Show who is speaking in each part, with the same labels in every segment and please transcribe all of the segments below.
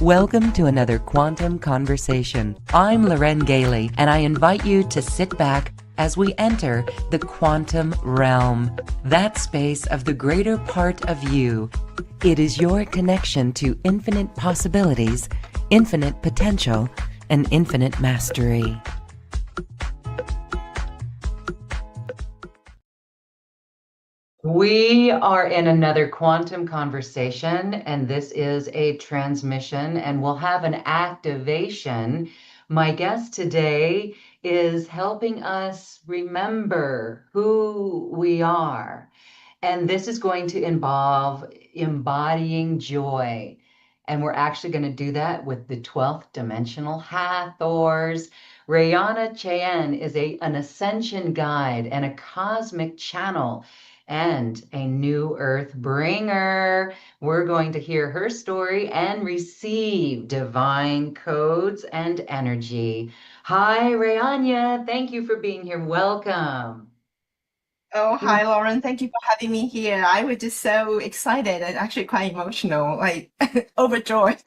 Speaker 1: Welcome to another Quantum Conversation. I'm Loren Gailey, and I invite you to sit back as we enter the quantum realm, that space of the greater part of you. It is your connection to infinite possibilities, infinite potential, and infinite mastery. We are in another quantum conversation, and this is a transmission, and we'll have an activation. My guest today is helping us remember who we are, and this is going to involve embodying joy. And we're actually going to do that with the 12th dimensional Hathors. Rayania Cheyenne is an ascension guide and a cosmic channel and a new earth bringer. We're going to hear her story and receive divine codes and energy. Hi, Rayania. Thank you for being here. Welcome.
Speaker 2: Oh, hi, Lauren. Thank you for having me here. I was just so excited and actually quite emotional, like overjoyed.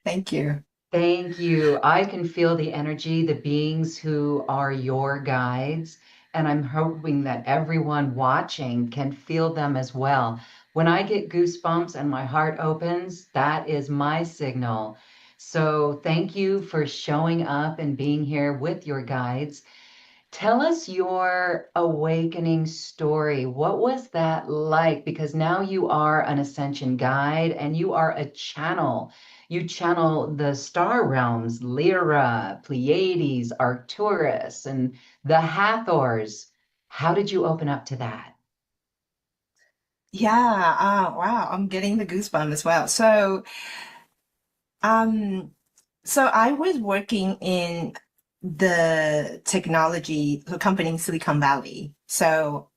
Speaker 2: Thank you.
Speaker 1: Thank you. I can feel the energy, the beings who are your guides, and I'm hoping that everyone watching can feel them as well. When I get goosebumps and my heart opens, that is my signal. So thank you for showing up and being here with your guides. Tell us your awakening story. What was that like? Because now you are an ascension guide and you are a channel. You channel the star realms, Lyra, Pleiades, Arcturus, and the Hathors. How did you open up to that?
Speaker 2: Yeah, wow, I'm getting the goosebumps as well. Um, so I was working in the technology company in Silicon Valley. So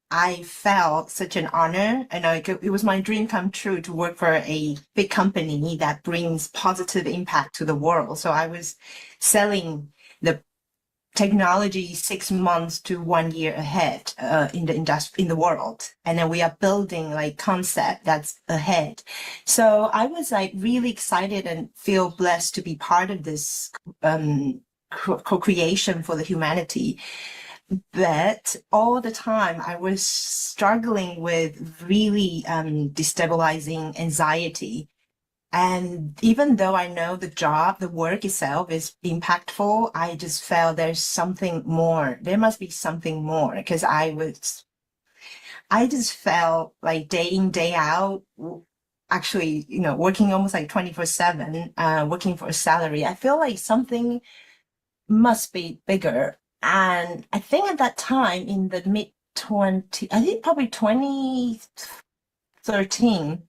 Speaker 2: I felt such an honor, and it was my dream come true to work for a big company that brings positive impact to the world. So I was selling the technology 6 months to 1 year ahead in the industry in the world, and then we are building like concept that's ahead. So I was like really excited and feel blessed to be part of this co-creation for the humanity. But all the time I was struggling with really destabilizing anxiety. And even though I know the work itself is impactful, I just felt there's something more. There must be something more because I just felt like day in, day out, actually, working almost like 24/7, working for a salary. I feel like something must be bigger. And I think at that time in the mid 20, I think probably 2013,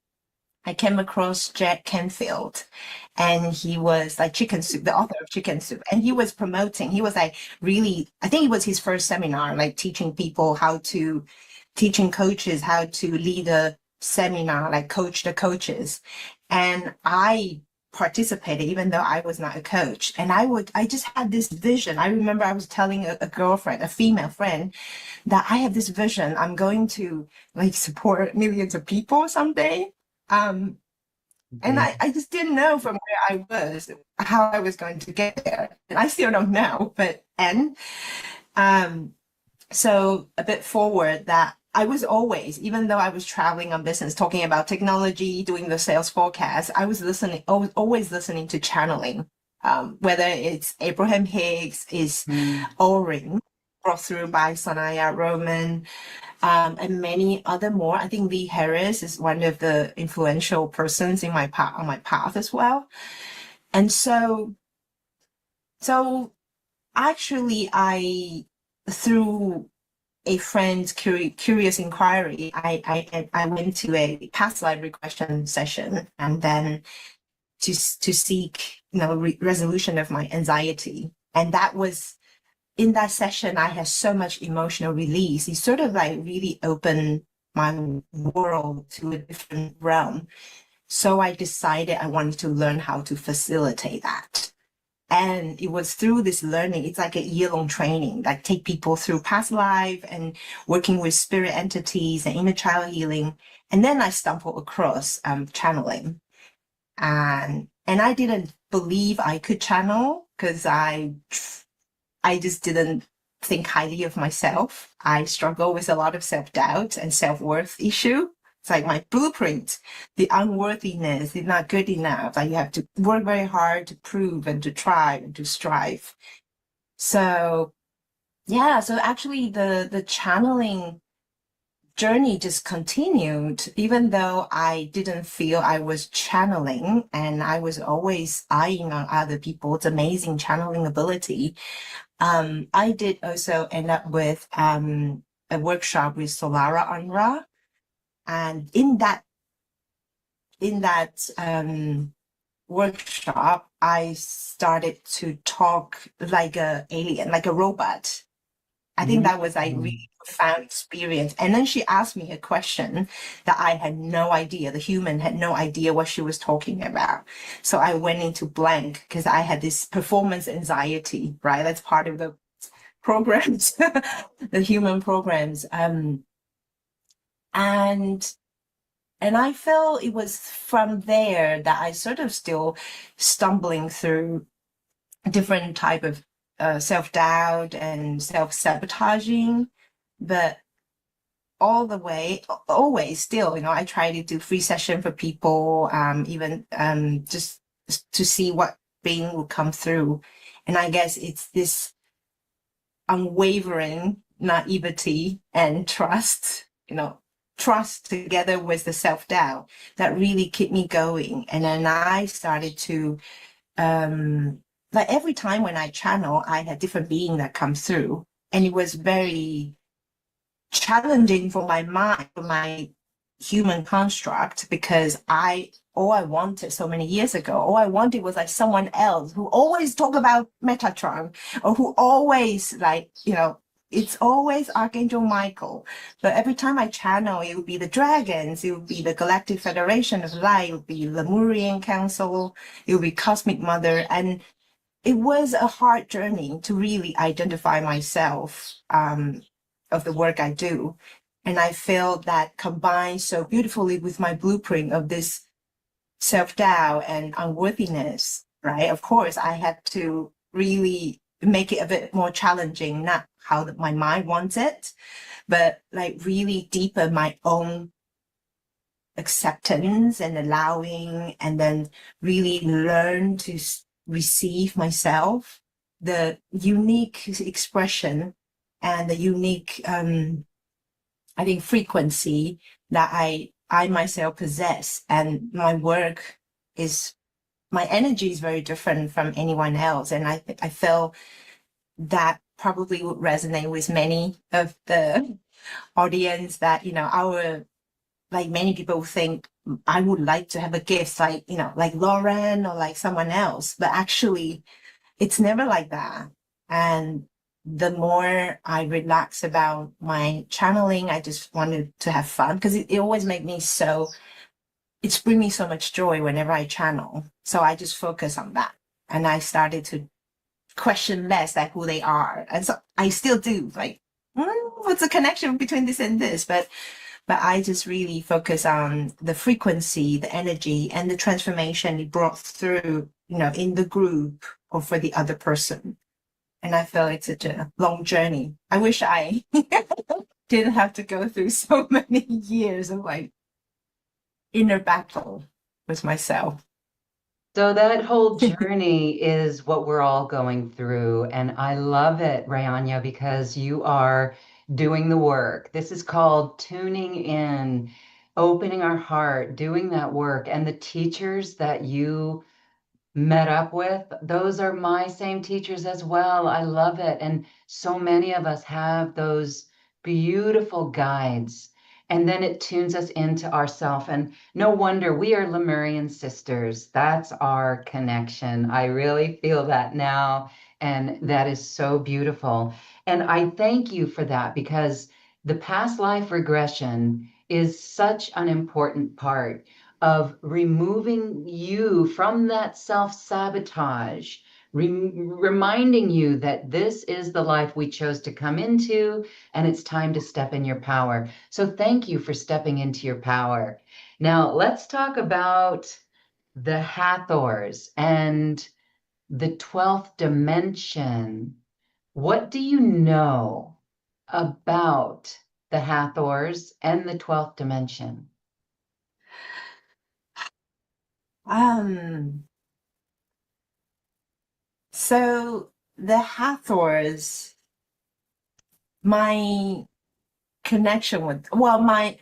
Speaker 2: I came across Jack Canfield, and he was like Chicken Soup, the author of Chicken Soup. And he was like really, I think it was his first seminar, like teaching coaches how to lead a seminar, like coach the coaches. And I participated even though I was not a coach. And I just had this vision. I remember I was telling a girlfriend, a female friend, that I have this vision. I'm going to like support millions of people someday. Um, and
Speaker 1: Yeah.
Speaker 2: I just didn't know from where I was how I was going to get there. And I still don't know, um, so a bit forward that I was always, even though I was traveling on business, talking about technology, doing the sales forecast, I was always listening to channeling, whether it's Abraham Hicks, is
Speaker 1: Mm.
Speaker 2: O-Ring, brought through by Sanaya Roman, and many other more. I think Lee Harris is one of the influential persons in on my path as well. And so actually through a friend's curious inquiry, I went to a past life regression session, and then to seek, resolution of my anxiety. And that was in that session, I had so much emotional release. It sort of like really opened my world to a different realm. So I decided I wanted to learn how to facilitate that. And it was through this learning, it's like a year-long training, like take people through past life and working with spirit entities and inner child healing. And then I stumbled across channeling. And I didn't believe I could channel because I just didn't think highly of myself. I struggle with a lot of self-doubt and self-worth issue. It's like my blueprint, the unworthiness, the not good enough. Like you have to work very hard to prove and to try and to strive. So yeah, so actually the channeling journey just continued, even though I didn't feel I was channeling, and I was always eyeing on other people's amazing channeling ability. I did also end up with a workshop with Solara Anra, and in that workshop, I started to talk like a alien, like a robot. I think that was like
Speaker 1: Mm.
Speaker 2: really profound experience. And then she asked me a question that I had no idea. The human had no idea what she was talking about. So I went into blank because I had this performance anxiety, right? That's part of the programs, the human programs. And and I felt it was from there that I sort of still stumbling through different type of self-doubt and self-sabotaging, but all the way, always still, I try to do free session for people, even just to see what being will come through. And I guess it's this unwavering naivety and trust together with the self-doubt that really kept me going. And then I started to like every time when I channel, I had different being that comes through. And it was very challenging for my mind, for my human construct, because all I wanted so many years ago, all I wanted was like someone else who always talk about Metatron, or who always like, it's always Archangel Michael. But every time I channel, it would be the dragons, it would be the Galactic Federation of Light, it would be Lemurian Council, it would be Cosmic Mother. And it was a hard journey to really identify myself, of the work I do. And I feel that combined so beautifully with my blueprint of this self-doubt and unworthiness, right? Of course, I had to really make it a bit more challenging, not how my mind wants it, but like really deepen my own acceptance and allowing, and then really learn to receive myself, the unique expression and the unique, I think, frequency that I myself possess. And my work is, my energy is very different from anyone else. And I feel that probably would resonate with many of the audience, that, like many people think I would like to have a gift like, like Lauren or like someone else, but actually it's never like that. And the more I relax about my channeling, I just wanted to have fun, because it always makes me it's bring me so much joy whenever I channel. So I just focus on that. And I started to question less like who they are. And so I still do like, what's the connection between this and this? But I just really focus on the frequency, the energy, and the transformation it brought through, in the group or for the other person. And I feel it's such a long journey. I wish I didn't have to go through so many years of like inner battle with myself.
Speaker 1: So that whole journey is what we're all going through. And I love it, Rayanya, because you are doing the work. This is called tuning in, opening our heart, doing that work. And the teachers that you met up with, those are my same teachers as well. I love it. And so many of us have those beautiful guides. And then it tunes us into ourself. And no wonder we are Lemurian sisters. That's our connection. I really feel that now. And that is so beautiful. And I thank you for that, because the past life regression is such an important part of removing you from that self-sabotage, reminding you that this is the life we chose to come into, and it's time to step in your power. So thank you for stepping into your power. Now, let's talk about the Hathors and the 12th dimension. What do you know about the Hathors and the 12th dimension?
Speaker 2: Um, so the Hathors, my connection with, well, my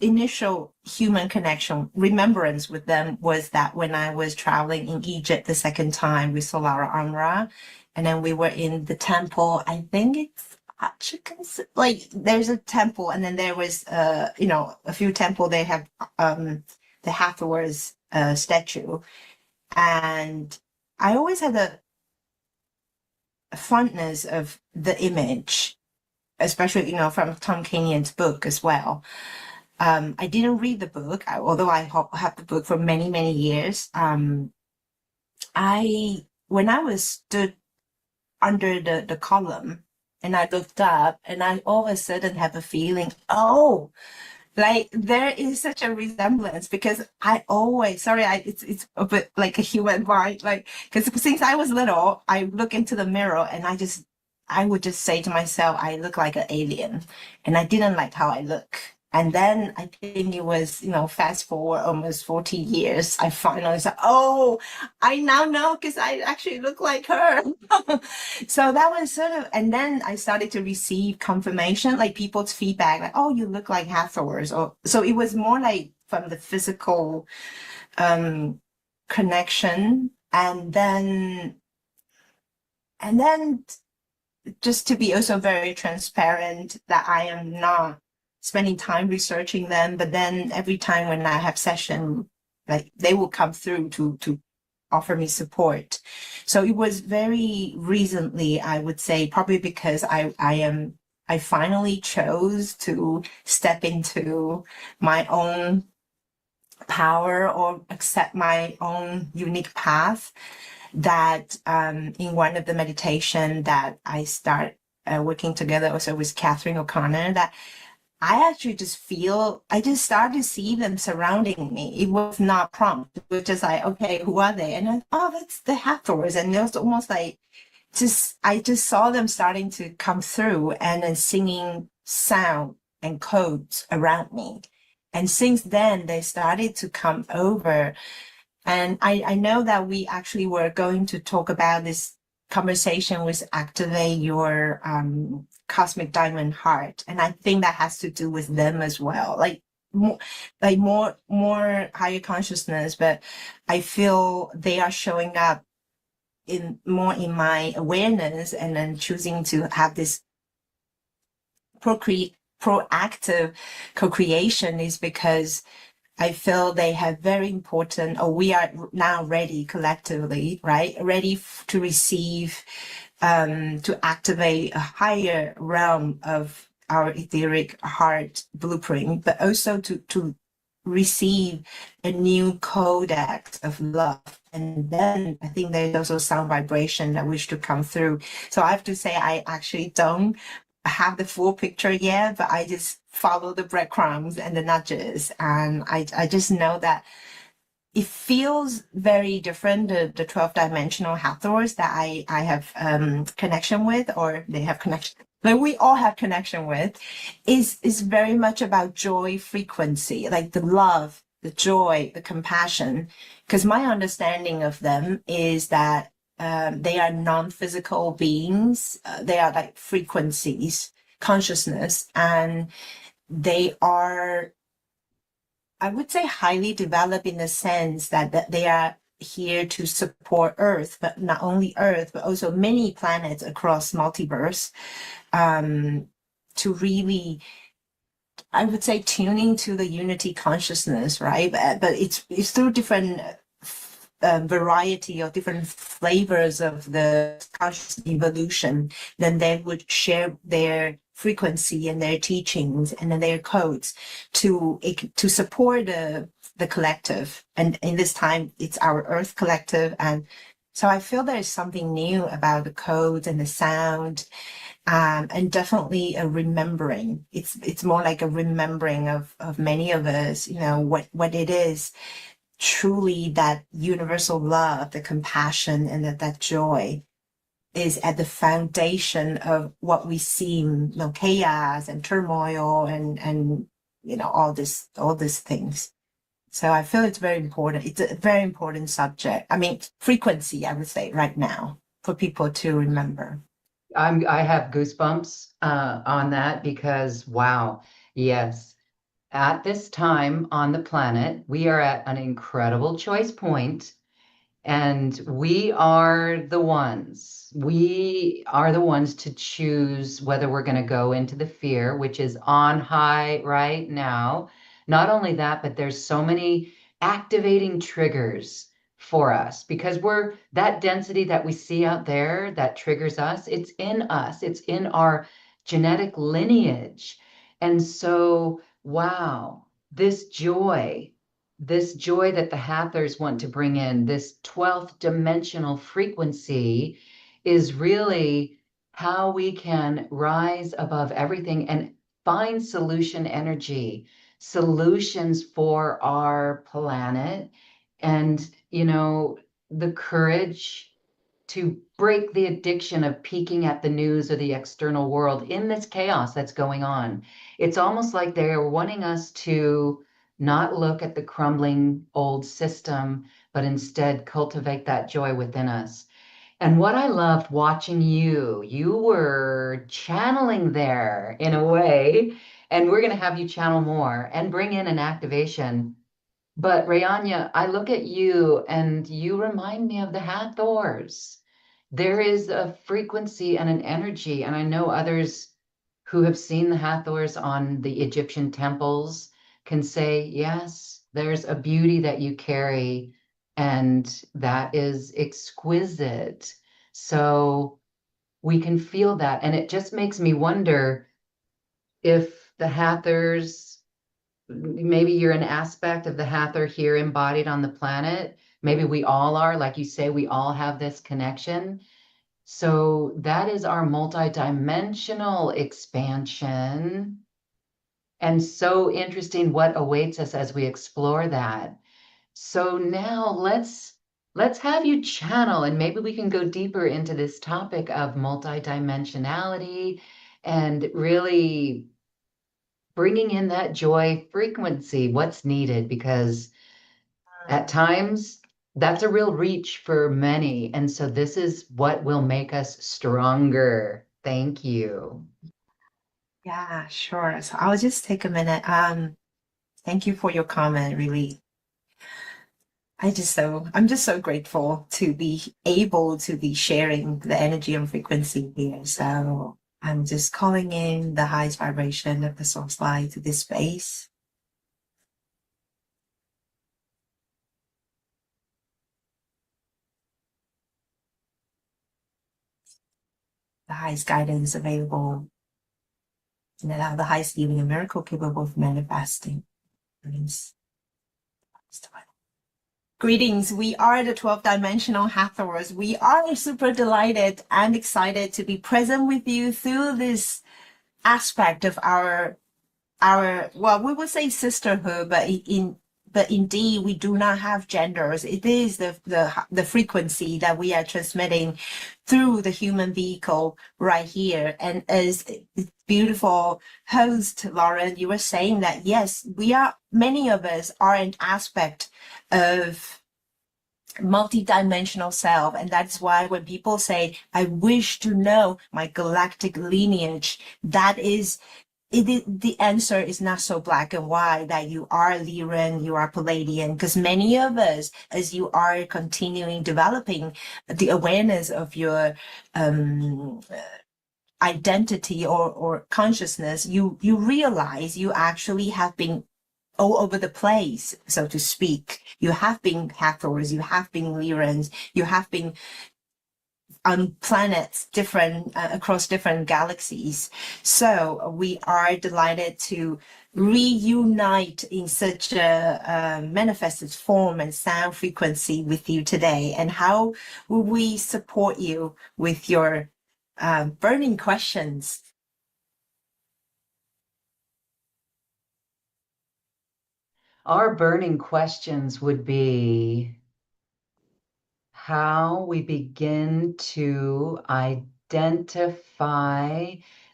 Speaker 2: initial human connection, remembrance with them was that when I was traveling in Egypt the second time with Solara Amra, and then we were in the temple. I think it's like there's a temple, and then there was a few temple. They have the Hathors statue, and I always had a fondness of the image, especially from Tom Kenyon's book as well. I didn't read the book, although I have the book for many, many years. When I was stood under the column and I looked up, and I all of a sudden have a feeling, oh, like there is such a resemblance, because I always, sorry, it's a bit like a human mind, like, because since I was little, I look into the mirror and I would just say to myself, I look like an alien, and I didn't like how I look. And then I think it was, fast forward almost 40 years, I finally said, oh, I now know, because I actually look like her. So that was sort of, and then I started to receive confirmation, like people's feedback, like, oh, you look like Hathors. Or so it was more like from the physical connection. And then just to be also very transparent, that I am not spending time researching them, but then every time when I have session, like they will come through to offer me support. So it was very recently, I would say, probably because I finally chose to step into my own power or accept my own unique path, that in one of the meditation that I start working together also with Catherine O'Connor, that I actually I just started to see them surrounding me. It was not prompt. It was just like, okay, who are they? And oh, that's the Hathors. And it was almost like, I just saw them starting to come through and then singing sound and codes around me. And since then, they started to come over. And I know that we actually were going to talk about this conversation with Activate Your Cosmic Diamond Heart. And I think that has to do with them as well. More higher consciousness, but I feel they are showing up in my awareness, and then choosing to have this proactive co-creation is because I feel they have very important, or we are now ready collectively, right? Ready to receive, to activate a higher realm of our etheric heart blueprint, but also to receive a new codex of love. And then I think there's also sound vibration that wish to come through. So I have to say, I actually don't have the full picture yet, but I just follow the breadcrumbs and the nudges. And I just know that it feels very different, the 12 dimensional Hathors that I have connection with, or they have connection, like we all have connection with, is very much about joy frequency, like the love, the joy, the compassion. Because my understanding of them is that they are non-physical beings. They are like frequencies, consciousness, and they are, I would say, highly developed in the sense that they are here to support Earth, but not only Earth, but also many planets across multiverse, to really, I would say, tuning to the unity consciousness, right? But it's through different variety of different flavors of the conscious evolution. Then they would share their frequency and their teachings and then their codes to support the collective. And in this time, it's our Earth collective. And so I feel there's something new about the codes and the sound. And definitely a remembering. It's more like a remembering of many of us, what it is truly that universal love, the compassion, and that joy is at the foundation of what we see, chaos and turmoil and all these things. So I feel it's very important. It's a very important subject. I mean, frequency, I would say, right now for people to remember.
Speaker 1: I have goosebumps on that because, wow, yes. At this time on the planet, we are at an incredible choice point, and we are the ones to choose whether we're going to go into the fear, which is on high right now. Not only that, but there's so many activating triggers for us because we're that density that we see out there that triggers us. It's in us, it's in our genetic lineage. And so, wow, this joy that the Hathors want to bring in, this 12th dimensional frequency, is really how we can rise above everything and find solution energy, solutions for our planet, and, the courage to break the addiction of peeking at the news or the external world in this chaos that's going on. It's almost like they're wanting us to not look at the crumbling old system, but instead cultivate that joy within us. And what I loved watching you were channeling there in a way, and we're going to have you channel more and bring in an activation. But Rayanya, I look at you and you remind me of the Hathors. There is a frequency and an energy, and I know others who have seen the Hathors on the Egyptian temples can say, yes, there's a beauty that you carry, and that is exquisite. So we can feel that. And it just makes me wonder if the Hathors, maybe you're an aspect of the Hathor here embodied on the planet. Maybe we all are, like you say, we all have this connection. So that is our multidimensional expansion. And so interesting what awaits us as we explore that. So now let's have you channel, and maybe we can go deeper into this topic of multidimensionality and really bringing in that joy frequency, what's needed, because at times that's a real reach for many. And so this is what will make us stronger. Thank you.
Speaker 2: Yeah, sure. So I'll just take a minute. Thank you for your comment, really. I'm just so grateful to be able to be sharing the energy and frequency here. So I'm just calling in the highest vibration of the source light to this space. The highest guidance available, and allow the highest healing and miracle capable of manifesting. Greetings. We are the 12th dimensional Hathors. We are super delighted and excited to be present with you through this aspect of our well, we would say sisterhood, but indeed we do not have genders. It is the frequency that we are transmitting through the human vehicle right here. And as beautiful host Lauren, you were saying that yes, many of us are an aspect of multidimensional self, and that's why when people say I wish to know my galactic lineage, that is the answer is not so black and white that you are Lyran, you are Palladian, because many of us, as you are continuing developing the awareness of your identity or consciousness, you realize you actually have been all over the place, so to speak. You have been Hathors, you have been Lyrans, you have been on planets different across different galaxies. So we are delighted to reunite in such a manifested form and sound frequency with you today. And how will we support you with your burning questions?
Speaker 1: Our burning questions would be how we begin to identify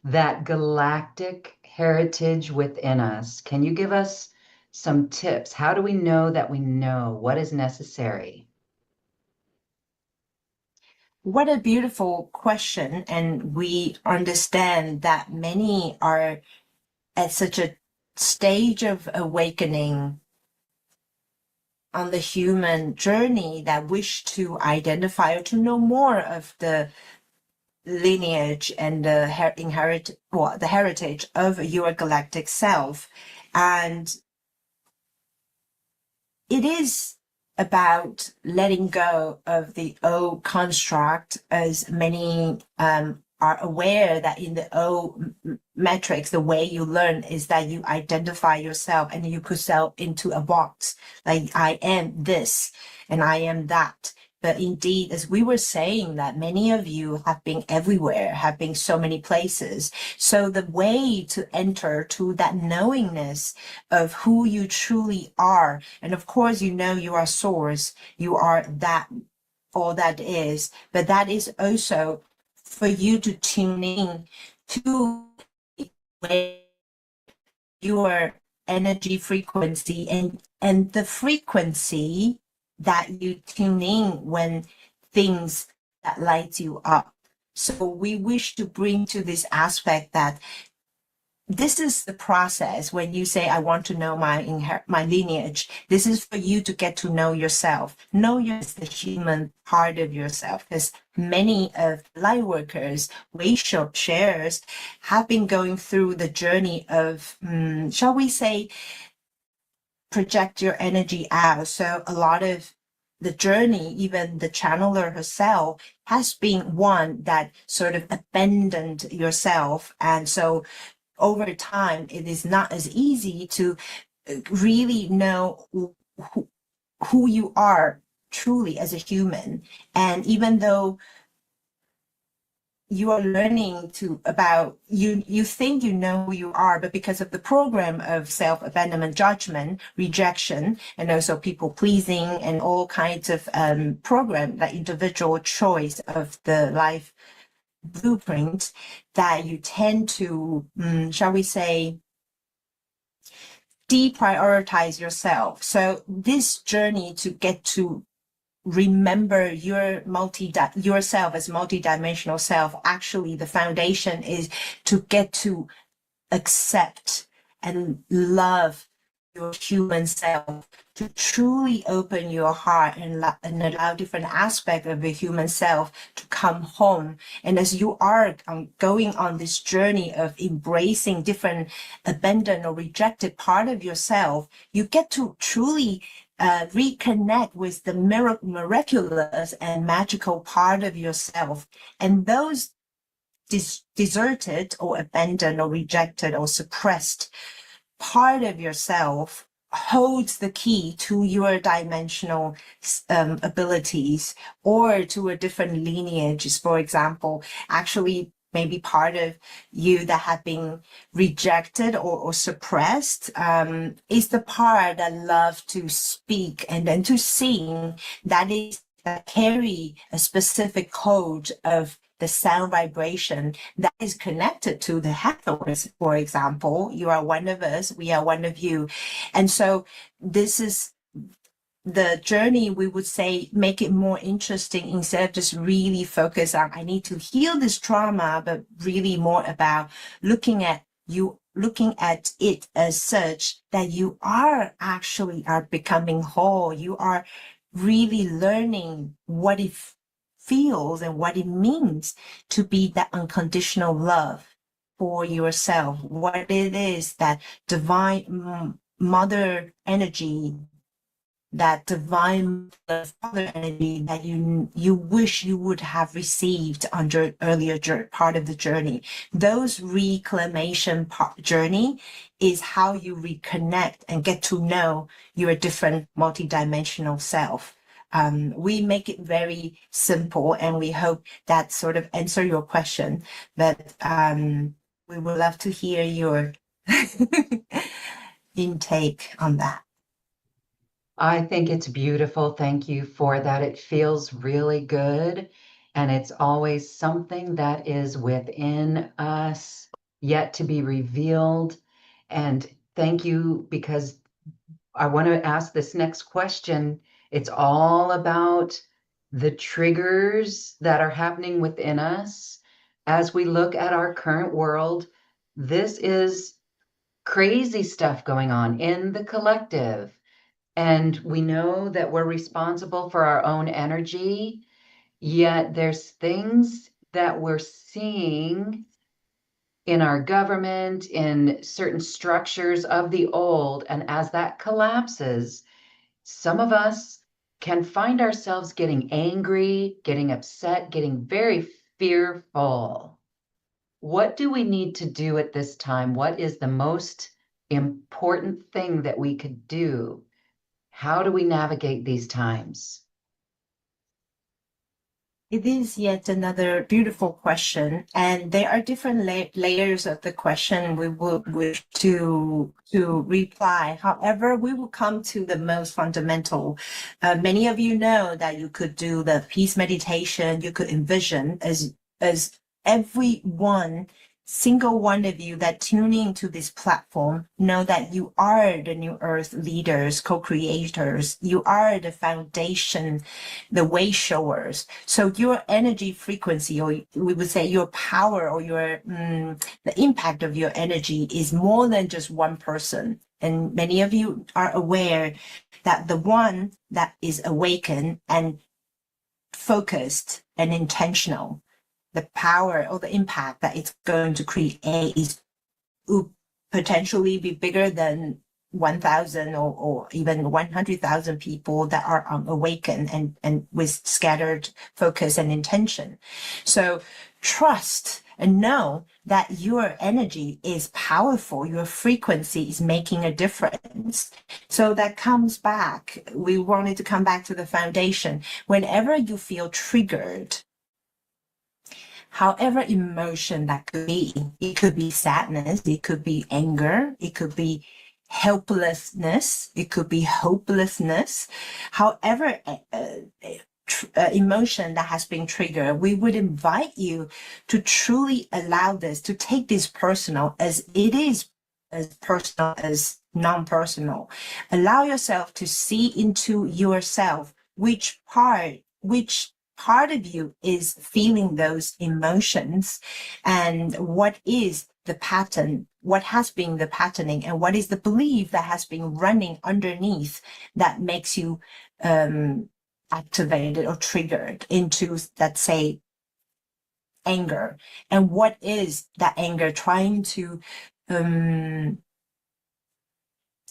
Speaker 1: that galactic heritage within us. Can you give us some tips? How do we know that we know what is necessary?
Speaker 2: What a beautiful question. And we understand that many are at such a stage of awakening on the human journey that wish to identify or to know more of the lineage and the the heritage of your galactic self. And it is about letting go of the old construct, as many are aware that in the old metrics, the way you learn is that you identify yourself and you put yourself into a box, like I am this and I am that. But indeed, as we were saying, that many of you have been everywhere, have been so many places. So the way to enter to that knowingness of who you truly are, and of course, you know you are source, you are that, all that is, but that is also for you to tune in to where your energy frequency and the frequency that you tune in when things that light you up. So we wish to bring to this aspect that this is the process. When you say, I want to know my lineage, this is for you to get to know yourself, the human part of yourself, because many of light workers, Wayshow shares, have been going through the journey of, shall we say, project your energy out. So a lot of the journey, even the channeler herself, has been one that sort of abandoned yourself. And so over time, it is not as easy to really know who you are truly as a human. And even though you are learning to about you think you know who you are, but because of the program of self-abandonment, judgment, rejection, and also people pleasing and all kinds of program, like individual choice of the life blueprint, that you tend to, shall we say, deprioritize yourself. So this journey to get to remember your yourself as multidimensional self, actually the foundation is to get to accept and love your human self, to truly open your heart and allow different aspects of your human self to come home. And as you are going on this journey of embracing different abandoned or rejected part of yourself, you get to truly reconnect with the miraculous and magical part of yourself. And those deserted or abandoned or rejected or suppressed part of yourself holds the key to your dimensional abilities, or to a different lineage. For example, actually maybe part of you that have been rejected or suppressed is the part that love to speak and then to sing, that carry a specific code of the sound vibration that is connected to the Hathors, for example. You are one of us, we are one of you. And so this is the journey, we would say, make it more interesting instead of just really focus on, I need to heal this trauma, but really more about looking at it as such that you are becoming whole. You are really learning what it feels and what it means to be that unconditional love for yourself, what it is that divine mother energy, that divine father energy that you wish you would have received on your earlier part of the journey. Those reclamation journey is how you reconnect and get to know your different multidimensional self. We make it very simple, and we hope that sort of answer your question. But we would love to hear your intake on that.
Speaker 1: I think it's beautiful. Thank you for that. It feels really good. And it's always something that is within us, yet to be revealed. And thank you because I want to ask this next question. It's all about the triggers that are happening within us as we look at our current world. This is crazy stuff going on in the collective. And we know that we're responsible for our own energy, yet there's things that we're seeing in our government, in certain structures of the old. And as that collapses, some of us can find ourselves getting angry, getting upset, getting very fearful. What do we need to do at this time? What is the most important thing that we could do? How do we navigate these times?
Speaker 2: It is yet another beautiful question, and there are different layers of the question we would wish to reply. However, we will come to the most fundamental. Many of you know that you could do the peace meditation. You could envision as everyone, single one of you that tune into this platform know that you are the new earth leaders, co-creators. You are the foundation, the way showers. So your energy frequency, or we would say your power, or your the impact of your energy is more than just one person. And many of you are aware that the one that is awakened and focused and intentional, the power or the impact that it's going to create is potentially be bigger than 1,000 or even 100,000 people that are awakened and with scattered focus and intention. So trust and know that your energy is powerful. Your frequency is making a difference. So that comes back. We wanted to come back to the foundation. Whenever you feel triggered, however emotion that could be, it could be sadness, it could be anger, it could be helplessness, it could be hopelessness, however emotion that has been triggered, we would invite you to truly allow this, to take this personal as it is, as personal as non-personal. Allow yourself to see into yourself which part of you is feeling those emotions, and what is the pattern, what has been the patterning, and what is the belief that has been running underneath that makes you activated or triggered into, let's say, anger. And what is that anger trying to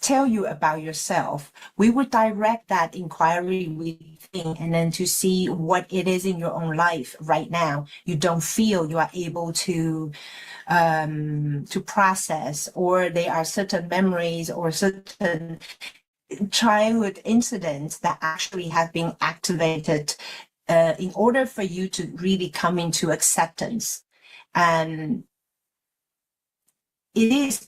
Speaker 2: tell you about yourself? We would direct that inquiry within, and then to see what it is in your own life right now you don't feel you are able to process, or there are certain memories or certain childhood incidents that actually have been activated in order for you to really come into acceptance. And it is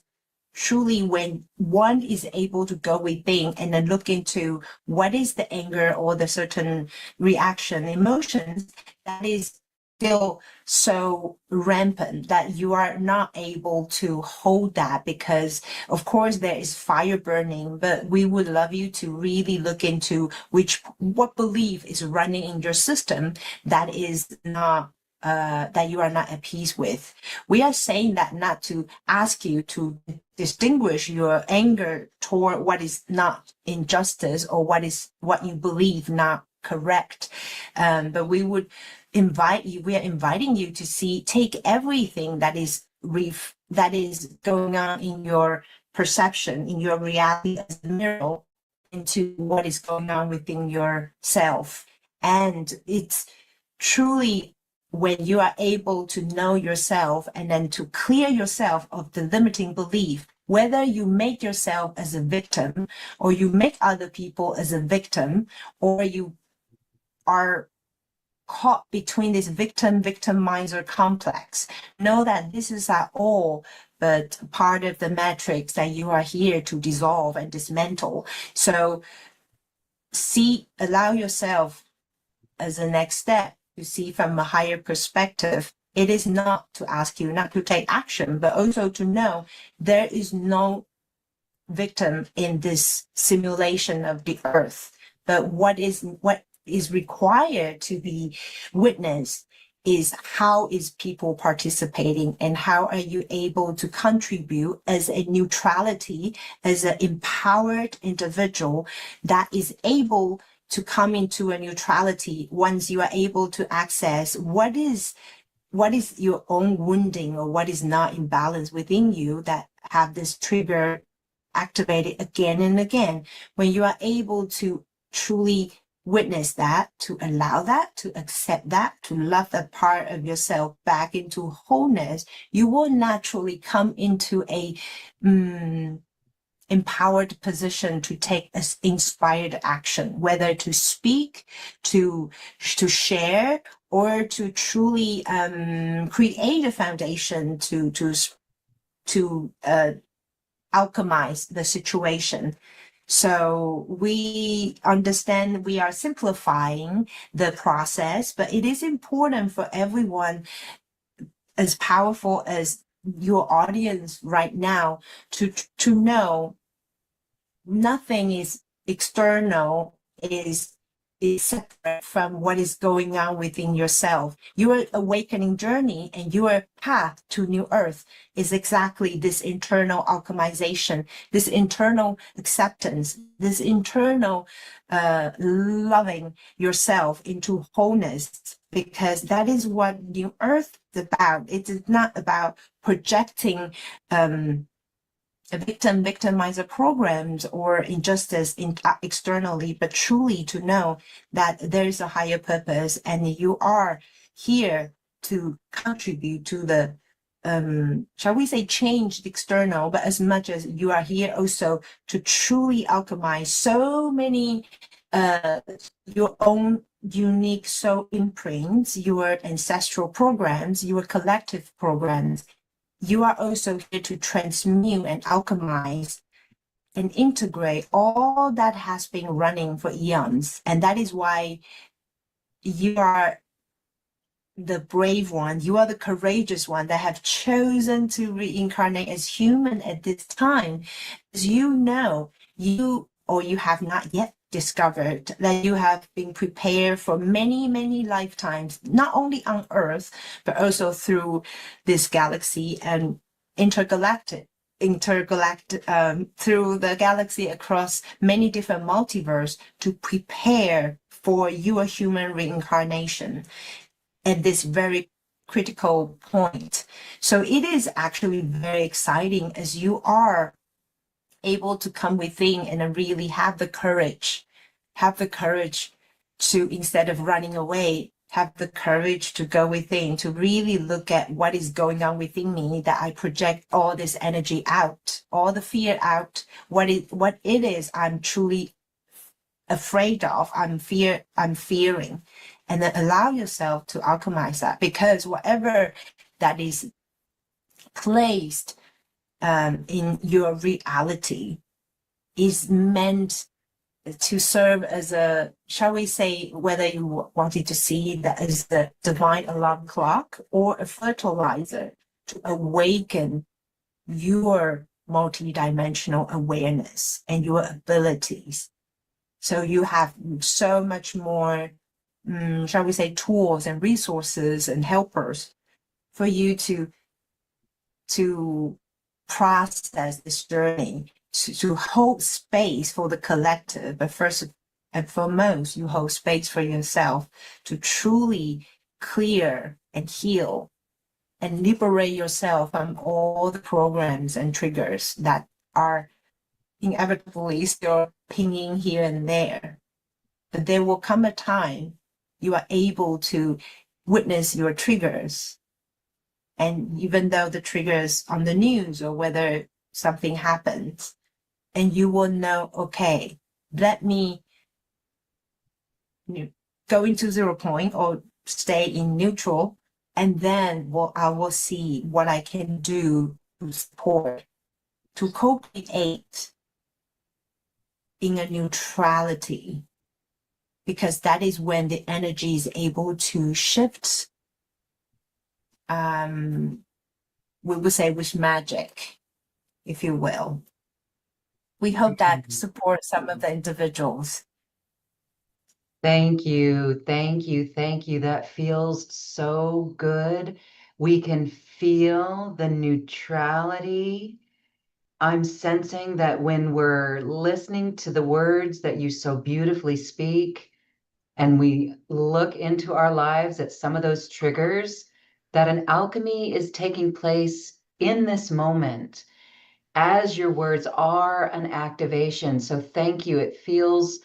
Speaker 2: truly when one is able to go within and then look into what is the anger or the certain reaction, emotions that is still so rampant that you are not able to hold that, because of course there is fire burning, but we would love you to really look into what belief is running in your system that is not that you are not at peace with. We are saying that not to ask you to distinguish your anger toward what is not injustice or what you believe not correct, but we are inviting you to take everything that is going on in your perception, in your reality as a mirror, into what is going on within yourself. And it's truly when you are able to know yourself and then to clear yourself of the limiting belief, whether you make yourself as a victim or you make other people as a victim, or you are caught between this victim-victimizer complex. Know that this is at all but part of the matrix that you are here to dissolve and dismantle. So allow yourself as a next step to see from a higher perspective. It is not to ask you not to take action, but also to know there is no victim in this simulation of the earth. But what is required to be witnessed is how is people participating and how are you able to contribute as a neutrality, as an empowered individual that is able to come into a neutrality once you are able to access what is your own wounding or what is not in balance within you that have this trigger activated again and again. When you are able to truly witness that, to allow that, to accept that, to love that part of yourself back into wholeness, you will naturally come into a empowered position to take inspired action, whether to speak, to share, or to truly create a foundation to alchemize the situation. So we understand we are simplifying the process, but it is important for everyone, as powerful as your audience right now, to know nothing is external, is separate from what is going on within yourself. Your awakening journey and your path to new earth is exactly this internal alchemization, this internal acceptance, this internal loving yourself into wholeness, because that is what new earth is about. It is not about projecting victimizer programs or injustice externally, but truly to know that there is a higher purpose and you are here to contribute to the shall we say change the external, but as much as you are here also to truly alchemize so many your own unique soul imprints, your ancestral programs, your collective programs. You are also here to transmute and alchemize and integrate all that has been running for eons. And that is why you are the brave one, you are the courageous one that have chosen to reincarnate as human at this time. As you know, you have not yet discovered that you have been prepared for many, many lifetimes, not only on Earth, but also through this galaxy and intergalactic through the galaxy across many different multiverse to prepare for your human reincarnation at this very critical point. So it is actually very exciting as you are able to come within and really have the courage to, instead of running away, have the courage to go within, to really look at what is going on within me, that I project all this energy out, all the fear out, what it is I'm truly afraid of, I'm fearing, and then allow yourself to alchemize that, because whatever that is placed in your reality is meant to serve as a, shall we say, whether you wanted to see that as the divine alarm clock or a fertilizer to awaken your multidimensional awareness and your abilities. So you have so much more, shall we say, tools and resources and helpers for you to process this journey, to hold space for the collective, but first and foremost, you hold space for yourself to truly clear and heal and liberate yourself from all the programs and triggers that are inevitably still pinging here and there. But there will come a time you are able to witness your triggers. And even though the triggers on the news or whether something happens, and you will know, okay, let me go into 0 point or stay in neutral, and then I will see what I can do to support, to co-create in a neutrality, because that is when the energy is able to shift, we would say with magic, if you will. We hope that supports some of the individuals.
Speaker 1: Thank you. Thank you. Thank you. That feels so good. We can feel the neutrality. I'm sensing that when we're listening to the words that you so beautifully speak, and we look into our lives at some of those triggers, that an alchemy is taking place in this moment as your words are an activation. So thank you. It feels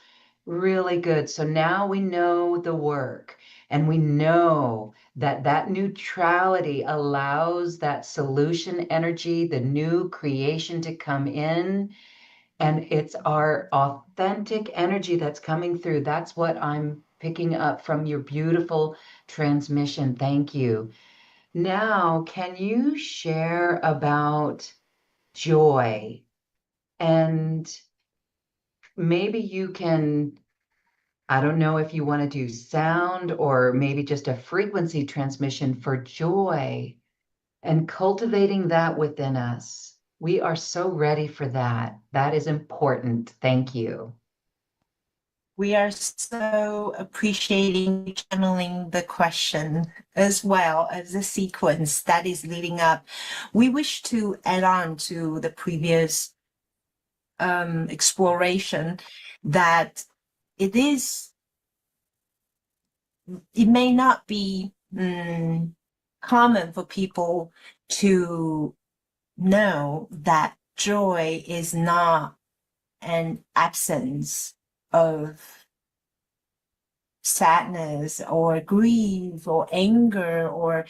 Speaker 1: really good. So now we know the work, and we know that that neutrality allows that solution energy, the new creation to come in. And it's our authentic energy that's coming through. That's what I'm picking up from your beautiful transmission. Thank you. Now, can you share about joy? And maybe you can, I don't know if you want to do sound or maybe just a frequency transmission for joy and cultivating that within us. We are so ready for that. That is important. Thank you.
Speaker 2: We are so appreciating channeling the question as well as the sequence that is leading up. We wish to add on to the previous exploration that it may not be common for people to know that joy is not an absence of sadness or grief or anger. Or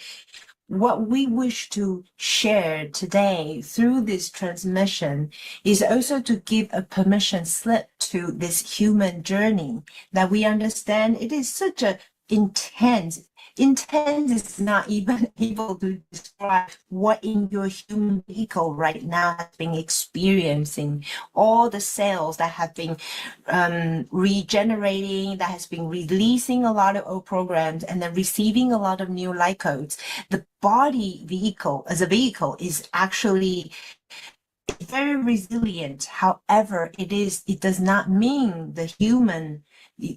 Speaker 2: what we wish to share today through this transmission is also to give a permission slip to this human journey, that we understand it is such a intense is not even able to describe what in your human vehicle right now has been experiencing. All the cells that have been regenerating, that has been releasing a lot of old programs and then receiving a lot of new light codes. The body vehicle as a vehicle is actually very resilient. However, it does not mean the human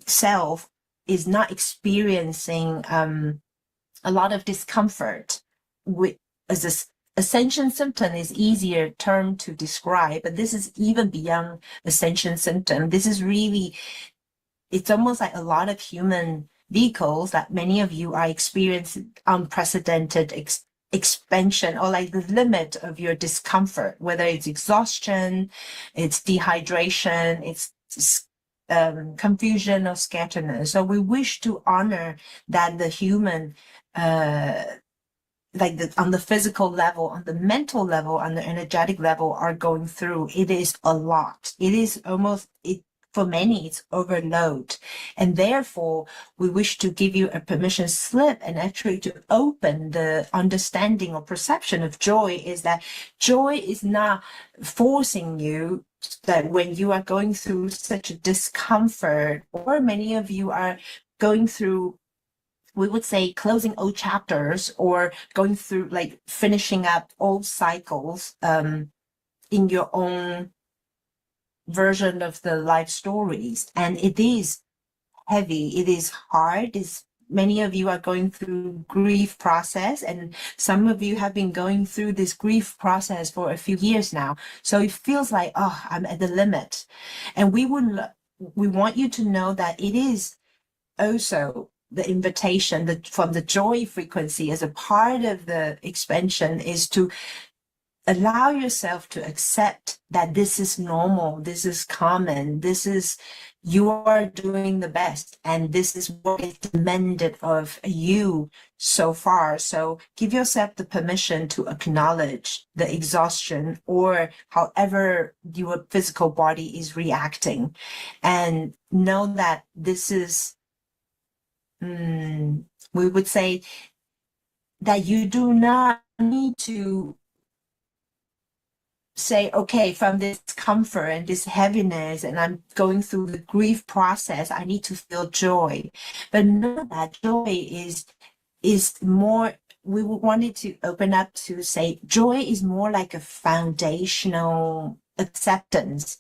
Speaker 2: self is not experiencing a lot of discomfort. With as this ascension symptom is easier term to describe, but this is even beyond ascension symptom. This is really, it's almost like a lot of human vehicles that many of you are experiencing unprecedented expansion, or like the limit of your discomfort, whether it's exhaustion, it's dehydration, it's confusion or scatteredness. So we wish to honor that the human, on the physical level, on the mental level, on the energetic level are going through. It is a lot. It is almost, for many, it's overload. And therefore, we wish to give you a permission slip and actually to open the understanding or perception of joy, is that joy is not forcing you, that when you are going through such a discomfort, or many of you are going through, we would say, closing old chapters or going through, like, finishing up old cycles in your own version of the life stories. And it is heavy, it is hard. Many of you are going through grief process, and some of you have been going through this grief process for a few years now. So it feels like, oh, I'm at the limit. And we want you to know that it is also the invitation from the joy frequency as a part of the expansion is to allow yourself to accept that this is normal, this is common, you are doing the best, and this is what is demanded of you so far. So give yourself the permission to acknowledge the exhaustion or however your physical body is reacting, and know that this is, we would say that you do not need to say, okay, from this comfort and this heaviness, and I'm going through the grief process, I need to feel joy. But know that joy is more, we wanted to open up to say joy is more like a foundational acceptance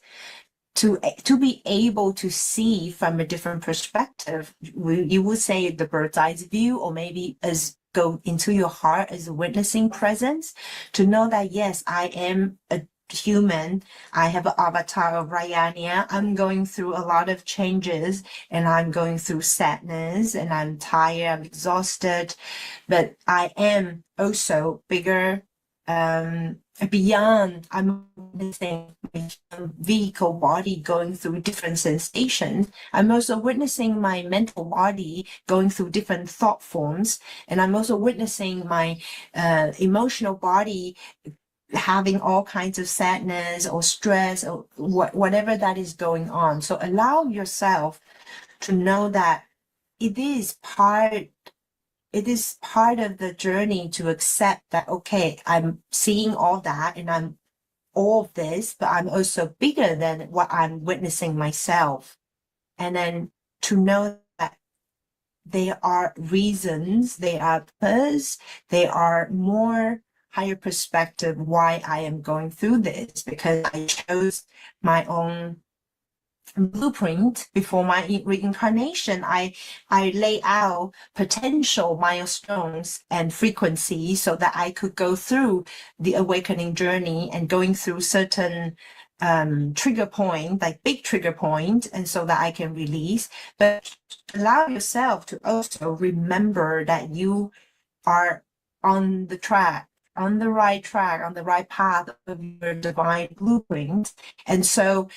Speaker 2: to be able to see from a different perspective. You would say the bird's eye view, or maybe as go into your heart as a witnessing presence, to know that yes, I am a human. I have an avatar of Rayania. I'm going through a lot of changes, and I'm going through sadness, and I'm tired, I'm exhausted, but I am also bigger, beyond. I'm witnessing my vehicle body going through different sensations. I'm also witnessing my mental body going through different thought forms, and I'm also witnessing my emotional body having all kinds of sadness or stress or whatever that is going on. So allow yourself to know that it is part of the journey to accept that, okay, I'm seeing all that and I'm all of this, but I'm also bigger than what I'm witnessing myself. And then to know that there are reasons, there are purpose, there are more higher perspective why I am going through this, because I chose my own blueprint before my reincarnation. I lay out potential milestones and frequencies so that I could go through the awakening journey and going through certain trigger point, like big trigger point, and so that I can release. But allow yourself to also remember that you are on the track, on the right track, on the right path of your divine blueprint. And so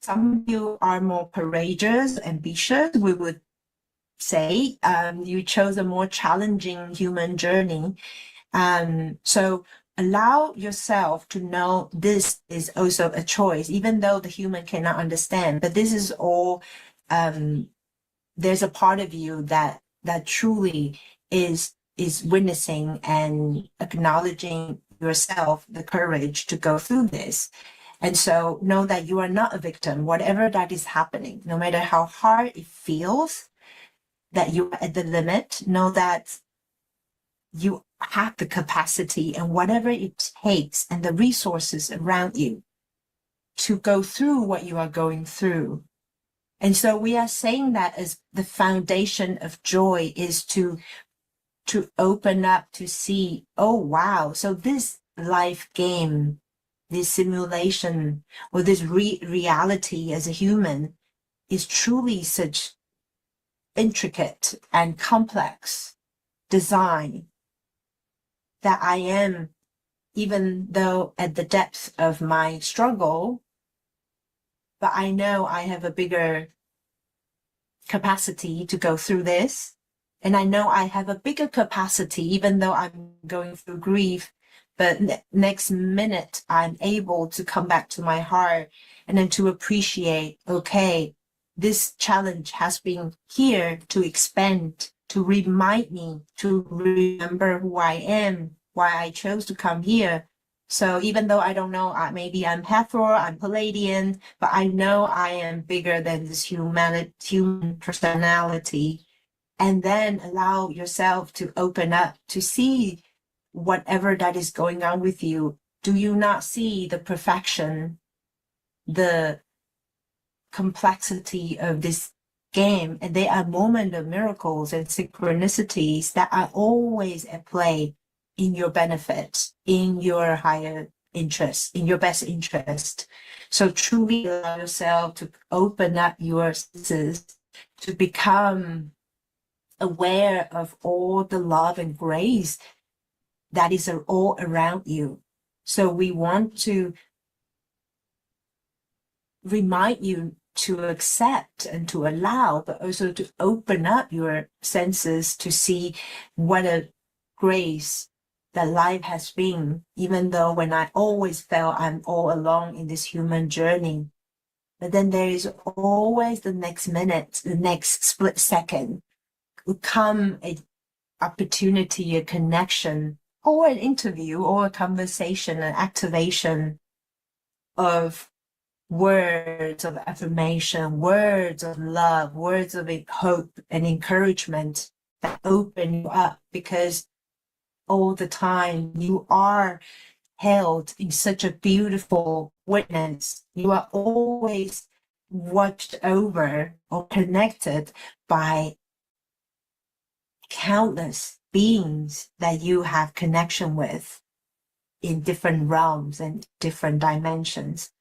Speaker 2: some of you are more courageous, ambitious, we would say. You chose a more challenging human journey. So allow yourself to know this is also a choice, even though the human cannot understand. But this is all, there's a part of you that truly is witnessing and acknowledging yourself the courage to go through this. And so know that you are not a victim, whatever that is happening, no matter how hard it feels, that you are at the limit. Know that you have the capacity and whatever it takes and the resources around you to go through what you are going through. And so we are saying that as the foundation of joy is to open up to see, oh, wow, so this life game, this simulation, or this reality as a human is truly such intricate and complex design that I am, even though at the depth of my struggle, but I know I have a bigger capacity to go through this. And I know I have a bigger capacity, even though I'm going through grief, but next minute I'm able to come back to my heart and then to appreciate, okay, this challenge has been here to expand, to remind me, to remember who I am, why I chose to come here. So even though I don't know, maybe I'm Hathor, I'm Palladian, but I know I am bigger than this human personality. And then allow yourself to open up to see whatever that is going on with you. Do you not see the perfection, the complexity of this game? And there are moments of miracles and synchronicities that are always at play in your benefit, in your higher interest, in your best interest. So truly allow yourself to open up your senses to become aware of all the love and grace that is all around you. So we want to remind you to accept and to allow, but also to open up your senses to see what a grace that life has been, even though when I always felt I'm all alone in this human journey. But then there is always the next minute, the next split second, will come an opportunity, a connection, or an interview, or a conversation, an activation of words of affirmation, words of love, words of hope and encouragement that open you up, because all the time you are held in such a beautiful witness. You are always watched over or connected by countless beings that you have connection with in different realms and different dimensions.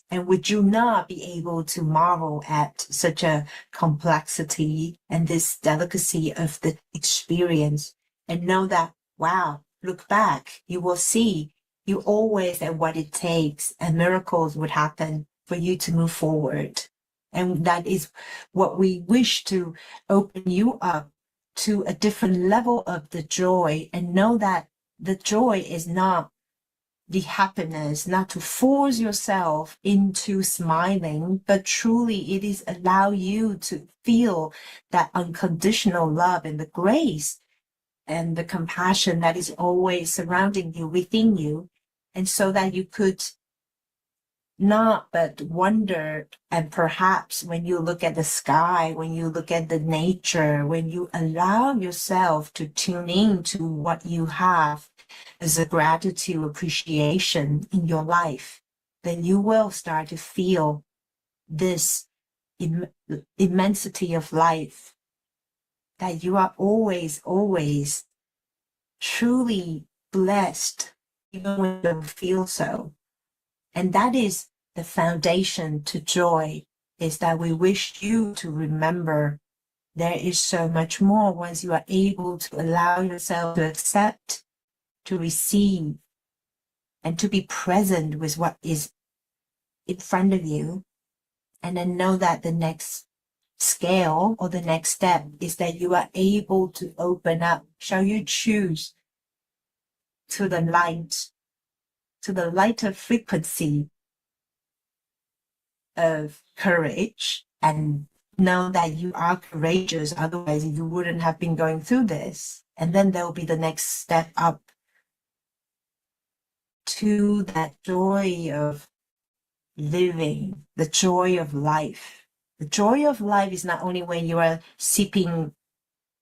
Speaker 2: And would you not be able to marvel at such a complexity and this delicacy of the experience and know that, wow, look back, you will see you always at what it takes and miracles would happen for you to move forward. And that is what we wish to open you up to, a different level of the joy, and know that the joy is not the happiness, not to force yourself into smiling, but truly it is allow you to feel that unconditional love and the grace and the compassion that is always surrounding you, within you. And so that you could not but wonder, and perhaps when you look at the sky, when you look at the nature, when you allow yourself to tune in to what you have as a gratitude, appreciation in your life, then you will start to feel this immensity of life, that you are always, always truly blessed, even when you don't feel so. And that is the foundation to joy, is that we wish you to remember there is so much more once you are able to allow yourself to accept, to receive, and to be present with what is in front of you. And then know that the next scale or the next step is that you are able to open up. Shall you choose to the light, to the lighter frequency of courage, and know that you are courageous, otherwise you wouldn't have been going through this. And then there will be the next step up to that joy of living, the joy of life. The joy of life is not only when you are sipping,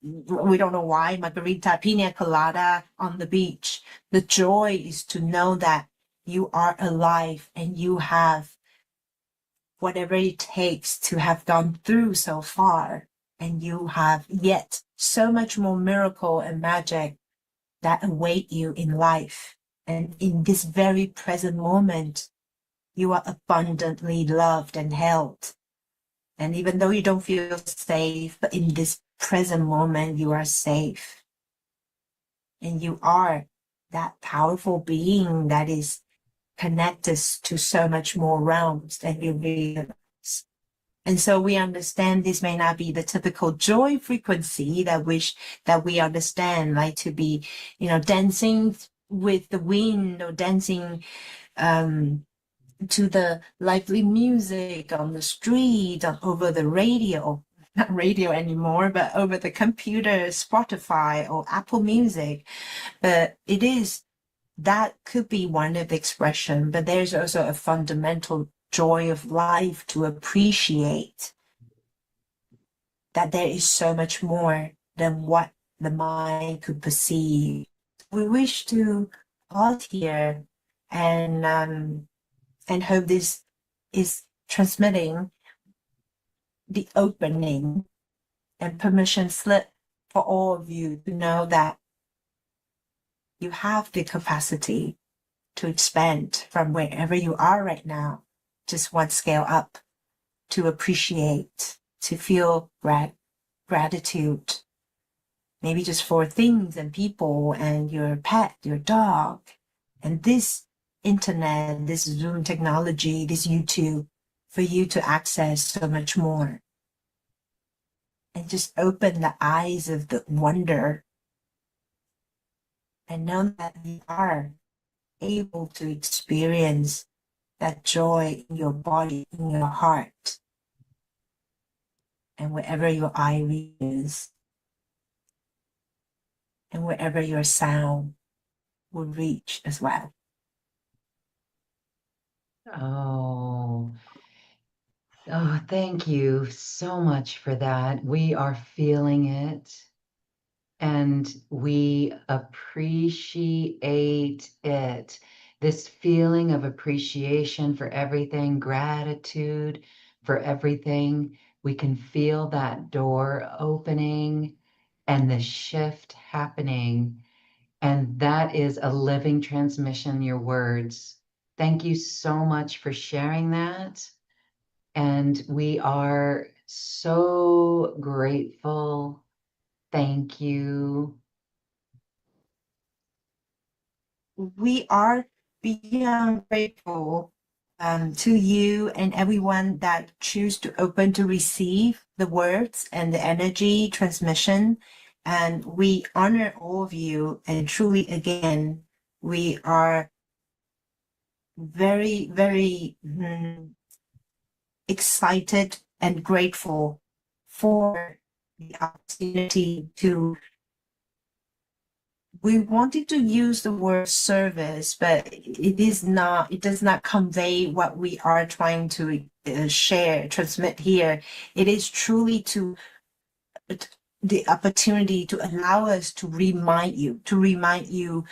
Speaker 2: we don't know why, margarita, pina colada on the beach. The joy is to know that you are alive and you have whatever it takes to have gone through so far, and you have yet so much more miracle and magic that await you in life. And in this very present moment, you are abundantly loved and held. And even though you don't feel safe, but in this present moment, you are safe. And you are that powerful being that is connected to so much more realms than you realize. And so we understand this may not be the typical joy frequency that we understand, like to be, dancing with the wind or dancing to the lively music on the street or over the radio, not radio anymore, but over the computer, Spotify or Apple Music. But it is, that could be one of the expression, but there's also a fundamental joy of life to appreciate that there is so much more than what the mind could perceive. We wish to pause here and hope this is transmitting the opening and permission slip for all of you to know that you have the capacity to expand from wherever you are right now, just one scale up, to appreciate, to feel gratitude, maybe just for things and people and your pet, your dog, and this internet, this Zoom technology, this YouTube, for you to access so much more. And just open the eyes of the wonder and know that you are able to experience that joy in your body, in your heart, and wherever your eye is, and wherever your sound will reach as well.
Speaker 1: Oh, oh, thank you so much for that. We are feeling it and we appreciate it. This feeling of appreciation for everything, gratitude for everything. We can feel that door opening and the shift happening. And that is a living transmission, your words. Thank you so much for sharing that. And we are so grateful. Thank you.
Speaker 2: We are beyond grateful to you and everyone that choose to open to receive the words and the energy transmission. And we honor all of you. And truly, again, we are very, very excited and grateful for the opportunity to. We wanted to use the word service, but it does not convey what we are trying to share, transmit here. It is truly the opportunity to allow us to remind you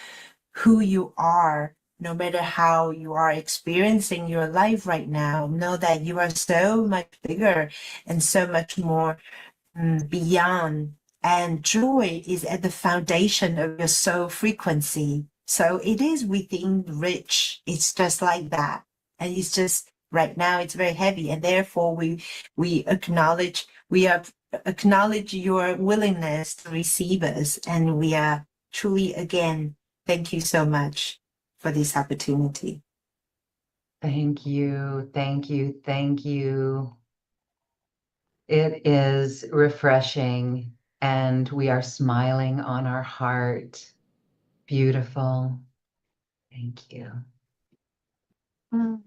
Speaker 2: who you are, no matter how you are experiencing your life right now. Know that you are so much bigger and so much more beyond. And joy is at the foundation of your soul frequency. So it is within reach. It's just like that. And it's just right now it's very heavy. And therefore we acknowledge your willingness to receive us. And we are truly again, thank you so much for this opportunity.
Speaker 1: Thank you. Thank you. Thank you. It is refreshing, and we are smiling on our heart. Beautiful. Thank you.
Speaker 2: Mm.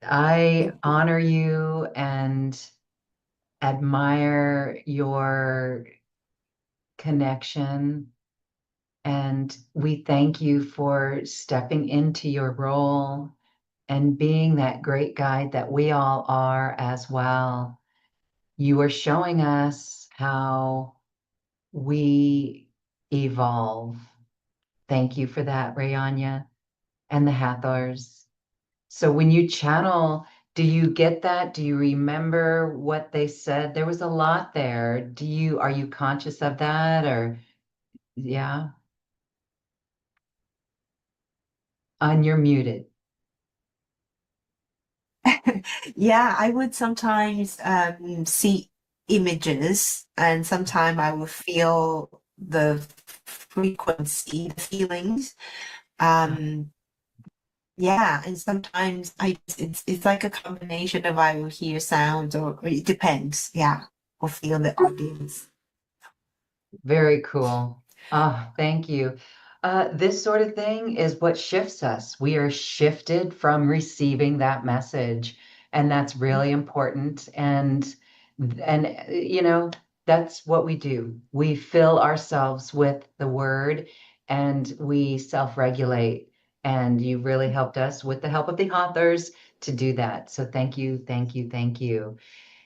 Speaker 1: I honor you and admire your connection. And we thank you for stepping into your role and being that great guide that we all are as well. You are showing us how we evolve. Thank you for that, Rayania and the Hathors. So when you channel, do you get that? Do you remember what they said? There was a lot there. Are you conscious of that or yeah? And you're muted.
Speaker 2: Yeah, I would sometimes see images, and sometimes I would feel the frequency, the feelings. Um, yeah, and sometimes it's like a combination of I will hear sounds or it depends. Yeah, or feel the audience.
Speaker 1: Very cool. Ah, thank you. This sort of thing is what shifts us. We are shifted from receiving that message, and that's really important. And that's what we do. We fill ourselves with the word, and we self-regulate. And you really helped us with the help of the authors to do that. So thank you, thank you, thank you.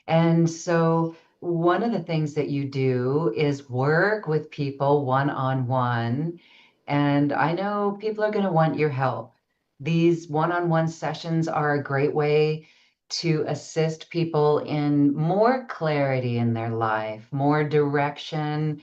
Speaker 1: And so, one of the things that you do is work with people one on one. And I know people are going to want your help. These one on one sessions are a great way to assist people in more clarity in their life, more direction,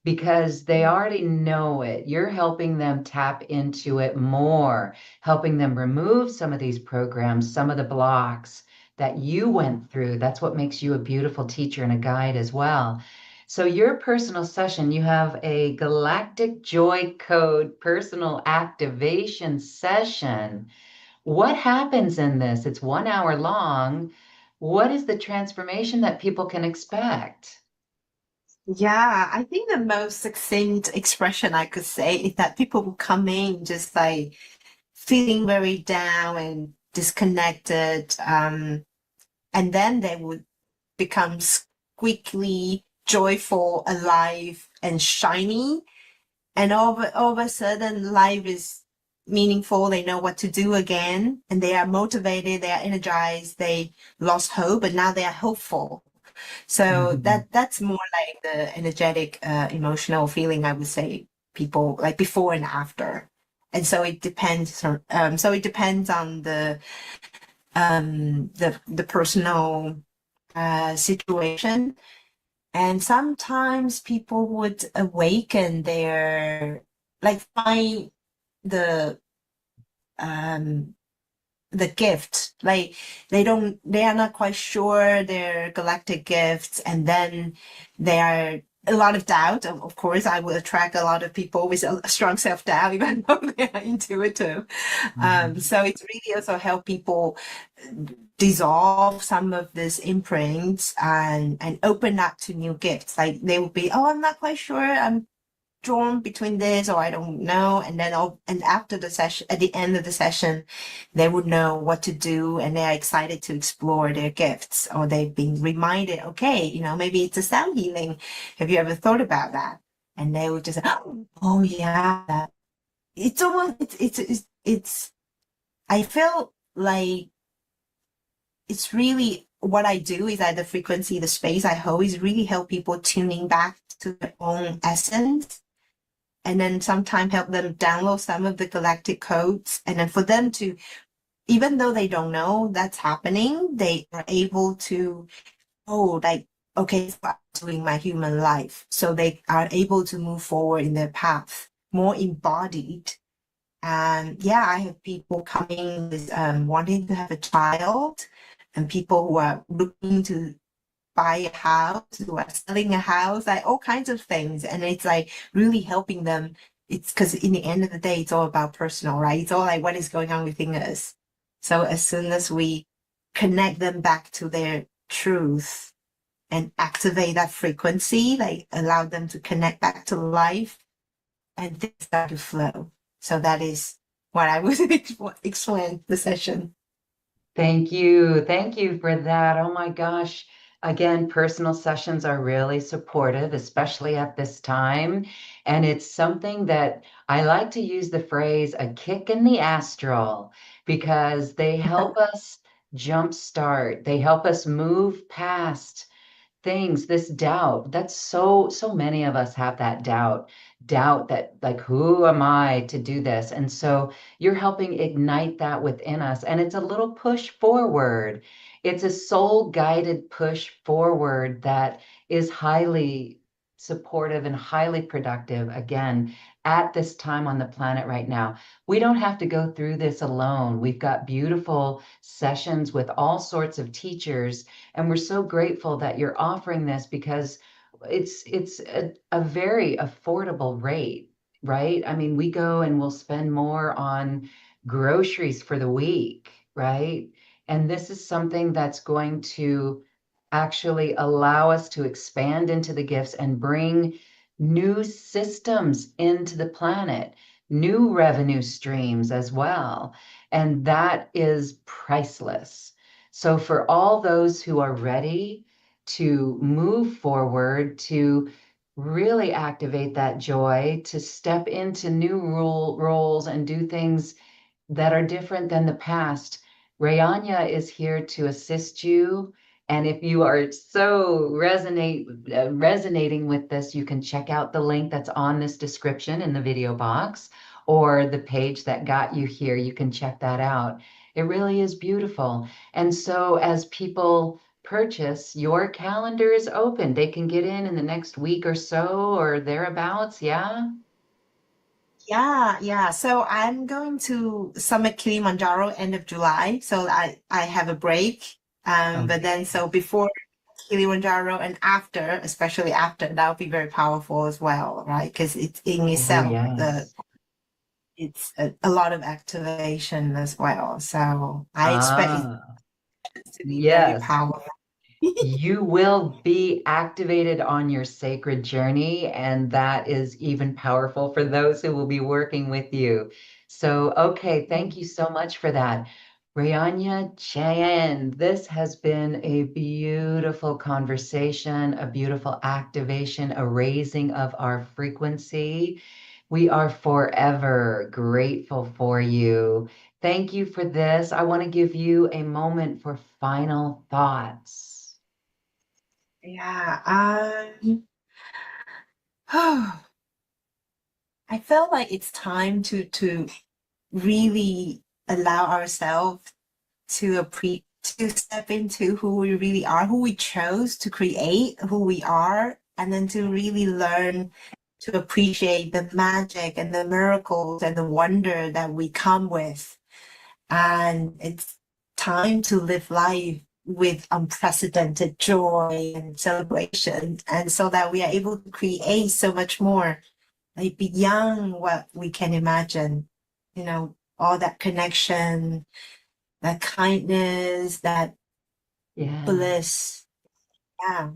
Speaker 1: because they already know it. You're helping them tap into it more, helping them remove some of these programs, some of the blocks that you went through. That's what makes you a beautiful teacher and a guide as well. So, your personal session, you have a Galactic Joy Code personal activation session. What happens in this? It's 1 hour long. What is the transformation that people can expect?
Speaker 2: Yeah, I think the most succinct expression I could say is that people will come in just like feeling very down and disconnected, and then they would become squeakly joyful, alive, and shiny. And all of a sudden, life is meaningful. They know what to do again, and they are motivated. They are energized. They lost hope, but now they are hopeful. So
Speaker 1: Mhm.
Speaker 2: that's more like the energetic, emotional feeling, I would say, people like before and after. And so it depends on, the personal situation. And sometimes people would awaken their, like, find the um the gift. Like, they are not quite sure their galactic gifts, and then they are a lot of doubt. Of course, I will attract a lot of people with a strong self-doubt, even though they are intuitive.
Speaker 1: Mhm.
Speaker 2: So it's really also help people dissolve some of this imprints and open up to new gifts. Like, they will be, oh, I'm not quite sure, I'm drawn between this, or I don't know. And then and after the session, at the end of the session, they would know what to do, and they're excited to explore their gifts, or they've been reminded, okay, maybe it's a sound healing. Have you ever thought about that? And they would just say, oh yeah, it's almost, it's I feel like it's really what I do is that the frequency, the space I hold is really help people tuning back to their own essence, and then sometimes help them download some of the galactic codes. And then for them to, even though they don't know that's happening, they are able to, oh, like, okay, so I'm doing my human life. So they are able to move forward in their path, more embodied. And yeah, I have people coming with wanting to have a child, and people who are looking to buy a house, who are selling a house, like all kinds of things. And it's like really helping them. It's because in the end of the day, it's all about personal, right? It's all like what is going on within us. So as soon as we connect them back to their truth and activate that frequency, like allow them to connect back to life, and things start to flow. So that is what I would explain the session.
Speaker 1: Thank you. Thank you for that. Oh my gosh. Again, personal sessions are really supportive, especially at this time. And it's something that I like to use the phrase a kick in the astral because they help us jumpstart, they help us move past things, this doubt. That's so many of us have that doubt that, like, who am I to do this? And so you're helping ignite that within us, and it's a little push forward. It's a soul guided push forward that is highly supportive and highly productive, again, at this time on the planet right now. We don't have to go through this alone. We've got beautiful sessions with all sorts of teachers, and we're so grateful that you're offering this because it's a very affordable rate, right? I mean, we go and we'll spend more on groceries for the week, right? And this is something that's going to actually allow us to expand into the gifts and bring new systems into the planet, new revenue streams as well. And that is priceless. So, for all those who are ready to move forward, to really activate that joy, to step into new roles and do things that are different than the past, Rayania is here to assist you. And if you are so resonating with this, you can check out the link that's on this description in the video box, or the page that got you here. You can check that out. It really is beautiful. And so as people purchase, your calendar is open. They can get in the next week or so or thereabouts. Yeah.
Speaker 2: Yeah, yeah. So I'm going to Summit Kilimanjaro end of July. So I have a break. But then
Speaker 1: Okay.
Speaker 2: so before Kilimanjaro and after, especially after, that would be very powerful as well, right? Because it's in
Speaker 1: Oh,
Speaker 2: itself,
Speaker 1: yes.
Speaker 2: it's a lot of activation as well. So I expect it
Speaker 1: Ah,
Speaker 2: to be very
Speaker 1: yes.
Speaker 2: powerful.
Speaker 1: You will be activated on your sacred journey, and that is even powerful for those who will be working with you. So, okay, thank you so much for that. Rayania Chan, this has been a beautiful conversation, a beautiful activation, a raising of our frequency. We are forever grateful for you. Thank you for this. I want to give you a moment for final thoughts.
Speaker 2: Yeah. I felt like it's time to really allow ourselves to step into who we really are, who we chose to create, who we are, and then to really learn to appreciate the magic and the miracles and the wonder that we come with. And it's time to live life with unprecedented joy and celebration, and so that we are able to create so much more, like beyond what we can imagine. All that connection, that kindness, that
Speaker 1: Yeah.
Speaker 2: bliss. Yeah.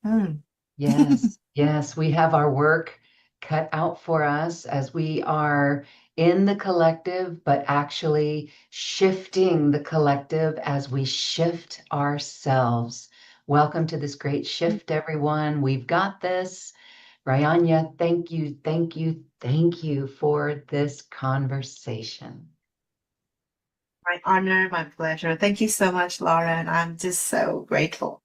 Speaker 2: Mm.
Speaker 1: Yes, yes, we have our work cut out for us as we are in the collective, but actually shifting the collective as we shift ourselves. Welcome to this great shift, everyone. We've got this. Rayanya, thank you, thank you, thank you for this conversation.
Speaker 2: My honor, my pleasure. Thank you so much, Lauren. I'm just so grateful.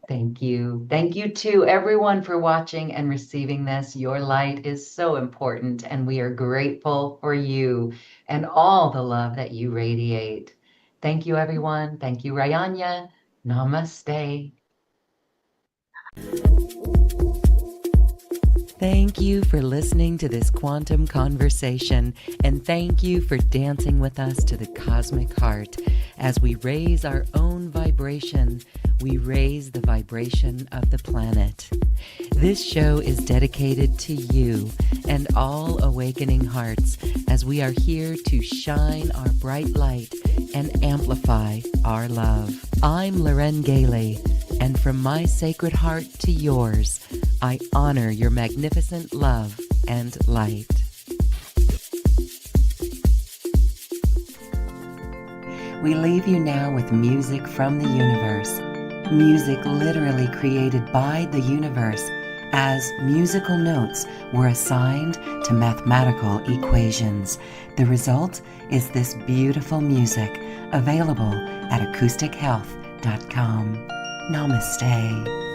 Speaker 1: Thank you. Thank you to everyone for watching and receiving this. Your light is so important, and we are grateful for you and all the love that you radiate. Thank you, everyone. Thank you, Rayanya. Namaste. Thank you for listening to this quantum conversation, and thank you for dancing with us to the cosmic heart. As we raise our own vibration, we raise the vibration of the planet. This show is dedicated to you and all awakening hearts, as we are here to shine our bright light and amplify our love. I'm Loren Gailey, and from my sacred heart to yours, I honor your magnificent love and light. We leave you now with music from the universe. Music literally created by the universe, as musical notes were assigned to mathematical equations. The result is this beautiful music, available at acoustichealth.com. Namaste.